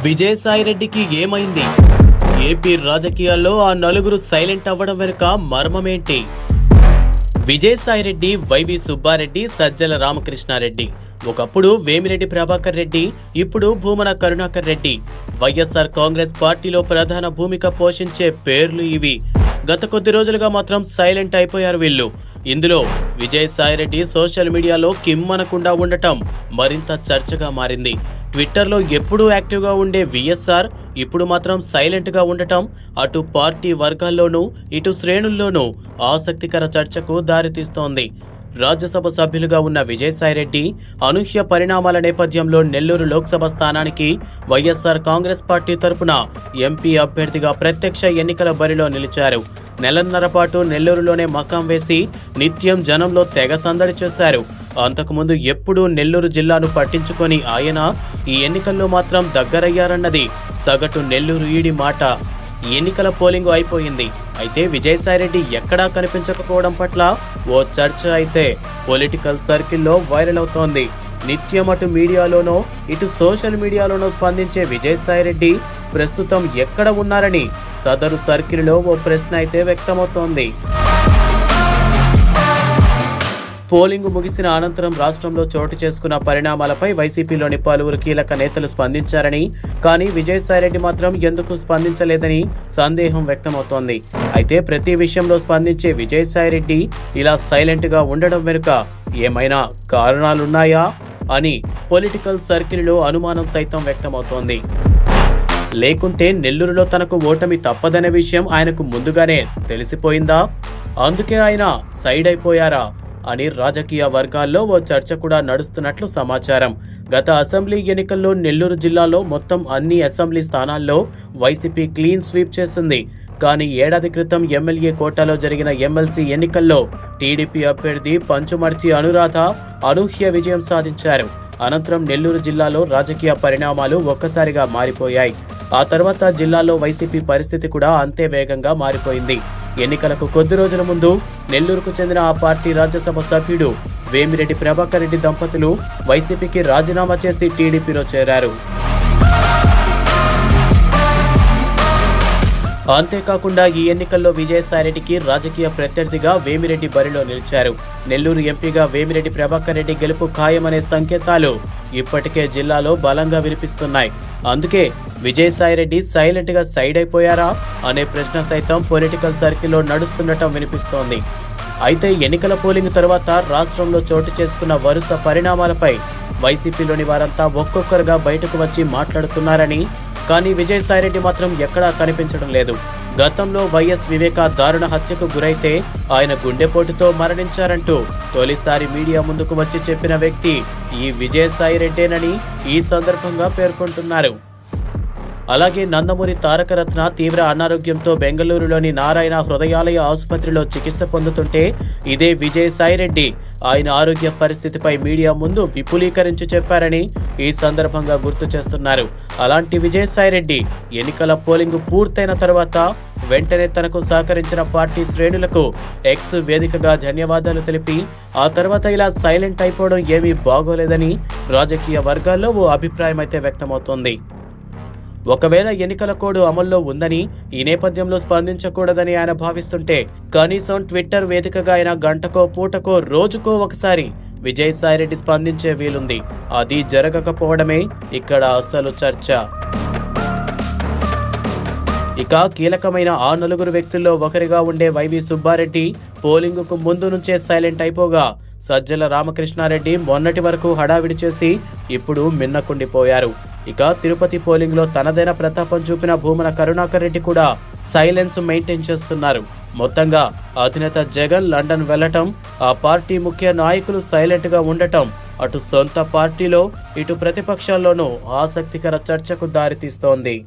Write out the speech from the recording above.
విజయసాయిరెడ్డికి ఏమైంది? ఏపీ రాజకీయాల్లో ఆ నలుగురు సైలెంట్ అవ్వడం వెనుక మర్మమేంటి? విజయసాయిరెడ్డి, వైవి సుబ్బారెడ్డి, సజ్జల రామకృష్ణారెడ్డి, ఒకప్పుడు వేమిరెడ్డి ప్రభాకర్ రెడ్డి, ఇప్పుడు భూమన కరుణాకర్ రెడ్డి. వైఎస్ఆర్ కాంగ్రెస్ పార్టీలో ప్రధాన భూమిక పోషించే పేర్లు ఇవి. గత కొద్ది రోజులుగా మాత్రం సైలెంట్ అయిపోయారు వీళ్ళు. ఇందులో విజయసాయిరెడ్డి సోషల్ మీడియాలో కిమ్మనకుండా ఉండటం మరింత చర్చగా మారింది. ట్విట్టర్లో ఎప్పుడూ యాక్టివ్గా ఉండే విఎస్ఆర్ ఇప్పుడు మాత్రం సైలెంట్గా ఉండటం అటు పార్టీ వర్గాల్లోనూ ఇటు శ్రేణుల్లోనూ ఆసక్తికర చర్చకు దారితీస్తోంది. రాజ్యసభ సభ్యులుగా ఉన్న విజయసాయిరెడ్డి అనూహ్య పరిణామాల నేపథ్యంలో నెల్లూరు లోక్సభ స్థానానికి వైఎస్ఆర్ కాంగ్రెస్ పార్టీ తరపున ఎంపీ అభ్యర్థిగా ప్రత్యక్ష ఎన్నికల బరిలో నిలిచారు. నెలన్నర పాటు నెల్లూరులోనే మకాం వేసి నిత్యం జనంలో తెగ సందడి చేశారు. అంతకుముందు ఎప్పుడూ నెల్లూరు జిల్లాను పట్టించుకొని ఆయన ఈ ఎన్నికల్లో మాత్రం దగ్గరయ్యారన్నది సగటు నెల్లూరు ఈడి మాట. ఈ ఎన్నికల పోలింగు అయిపోయింది. అయితే విజయసాయిరెడ్డి ఎక్కడా కనిపించకపోవడం పట్ల ఓ చర్చ అయితే పొలిటికల్ సర్కిల్లో వైరల్ అవుతోంది. నిత్యం అటు మీడియాలోనో ఇటు సోషల్ మీడియాలోనో స్పందించే విజయసాయిరెడ్డి ప్రస్తుతం ఎక్కడ ఉన్నారని సదరు సర్కిల్లో ఓ ప్రశ్న అయితే వ్యక్తమవుతోంది. పోలింగు ముగిసిన అనంతరం రాష్ట్రంలో చోటు చేసుకున్న పరిణామాలపై వైసీపీలోని పలువురు కీలక నేతలు స్పందించారని, కానీ విజయసాయిరెడ్డి మాత్రం ఎందుకు స్పందించలేదని సందేహం వ్యక్తమవుతోంది. అయితే ప్రతి విషయంలో స్పందించే విజయసాయిరెడ్డి ఇలా సైలెంట్గా ఉండడం వెనుక ఏమైనా కారణాలున్నాయా అని పొలిటికల్ సర్కిల్లో అనుమానం సైతం వ్యక్తమవుతోంది. లేకుంటే నెల్లూరులో తనకు ఓటమి తప్పదనే విషయం ఆయనకు ముందుగానే తెలిసిపోయిందా? అందుకే ఆయన సైడ్ అయిపోయారా అని రాజకీయ వర్గాల్లో ఓ చర్చ కూడా నడుస్తున్నట్లు సమాచారం. గత అసెంబ్లీ ఎన్నికల్లో నెల్లూరు జిల్లాలో మొత్తం అన్ని అసెంబ్లీ స్థానాల్లో వైసీపీ క్లీన్ స్వీప్ చేసింది. కానీ ఏడాది క్రితం ఎమ్మెల్యే కోటాలో జరిగిన ఎమ్మెల్సీ ఎన్నికల్లో టీడీపీ అభ్యర్థి పంచుమర్తి అనురాధ అనూహ్య విజయం సాధించారు. అనంతరం నెల్లూరు జిల్లాలో రాజకీయ పరిణామాలు ఒక్కసారిగా మారిపోయాయి. ఆ తర్వాత జిల్లాలో వైసీపీ పరిస్థితి కూడా అంతే వేగంగా మారిపోయింది. ఎన్నికలకు కొద్ది రోజుల ముందు నెల్లూరుకు చెందిన ఆ పార్టీ రాజ్యసభ సభ్యుడు వేమిరెడ్డి ప్రభాకర్ రెడ్డి దంపతులు వైసీపీకి రాజీనామా చేసి టీడీపీలో చేరారు. అంతేకాకుండా ఈ ఎన్నికల్లో విజయసాయిరెడ్డికి రాజకీయ ప్రత్యర్థిగా వేమిరెడ్డి బరిలో నిలిచారు. నెల్లూరు ఎంపీగా వేమిరెడ్డి ప్రభాకర్ రెడ్డి గెలుపు ఖాయమనే సంకేతాలు ఇప్పటికే జిల్లాలో బలంగా వినిపిస్తున్నాయి. అందుకే విజయసాయిరెడ్డి సైలెంట్ గా సైడ్ అయిపోయారా అనే ప్రశ్న సైతం పొలిటికల్ సర్కిల్లో నడుస్తుండటం వినిపిస్తోంది. అయితే ఎన్నికల పోలింగ్ తర్వాత రాష్ట్రంలో చోటు చేసుకున్న వరుస పరిణామాలపై వైసీపీలోని వారంతా ఒక్కొక్కరుగా బయటకు వచ్చి మాట్లాడుతున్నారని, కానీ విజయసాయిరెడ్డి మాత్రం ఎక్కడా కనిపించడం లేదు. గతంలో వైఎస్ వివేక దారుణ హత్యకు గురైతే ఆయన గుండెపోటుతో మరణించారంటూ తొలిసారి మీడియా ముందుకు వచ్చి చెప్పిన వ్యక్తి ఈ విజయసాయిరెడ్డేనని ఈ సందర్భంగా పేర్కొంటున్నారు. అలాగే నందమూరి తారకరత్న తీవ్ర అనారోగ్యంతో బెంగళూరులోని నారాయణ హృదయాలయ ఆసుపత్రిలో చికిత్స పొందుతుంటే ఇదే విజయసాయిరెడ్డి ఆయన ఆరోగ్య పరిస్థితిపై మీడియా ముందు విపులీకరించి చెప్పారని ఈ సందర్భంగా గుర్తు చేస్తున్నారు. అలాంటి విజయసాయిరెడ్డి ఎన్నికల పోలింగు పూర్తయిన తర్వాత వెంటనే తనకు సహకరించిన పార్టీ శ్రేణులకు ఎక్స్ వేదికగా ధన్యవాదాలు తెలిపి ఆ తర్వాత ఇలా సైలెంట్ అయిపోవడం ఏమీ బాగోలేదని రాజకీయ వర్గాల్లో ఓ అభిప్రాయం అయితే వ్యక్తమవుతోంది. ఒకవేళ ఎన్నికల కోడ్ అమల్లో ఉందని, ఈ నేపథ్యంలో స్పందించకూడదని ఆయన భావిస్తుంటే కనీసం ట్విట్టర్ వేదికగా ఆయన గంటకో పూటకో రోజుకో ఒకసారి విజయసాయిరెడ్డి స్పందించే వీలుంది. అది జరగకపోవడమే ఇక్కడ అసలు చర్చ. ఇక కీలకమైన ఆ నలుగురు వ్యక్తుల్లో ఒకరిగా ఉండే వైవి సుబ్బారెడ్డి పోలింగుకు ముందు నుంచే సైలెంట్ అయిపోగా, సజ్జల రామకృష్ణారెడ్డి మొన్నటి వరకు హడావిడి చేసి ఇప్పుడు మిన్నకుండిపోయారు. ఇక తిరుపతి పోలింగ్ లో తనదైన ప్రతాపం చూపిన భూమన కరుణాకర్ రెడ్డి కూడా సైలెన్స్ మెయింటైన్ చేస్తున్నారు. మొత్తంగా అధినేత జగన్ లండన్ వెళ్లటం, ఆ పార్టీ ముఖ్య నాయకులు సైలెంట్ గా ఉండటం అటు సొంత పార్టీలో ఇటు ప్రతిపక్షాల్లోనూ ఆసక్తికర చర్చకు దారితీస్తోంది.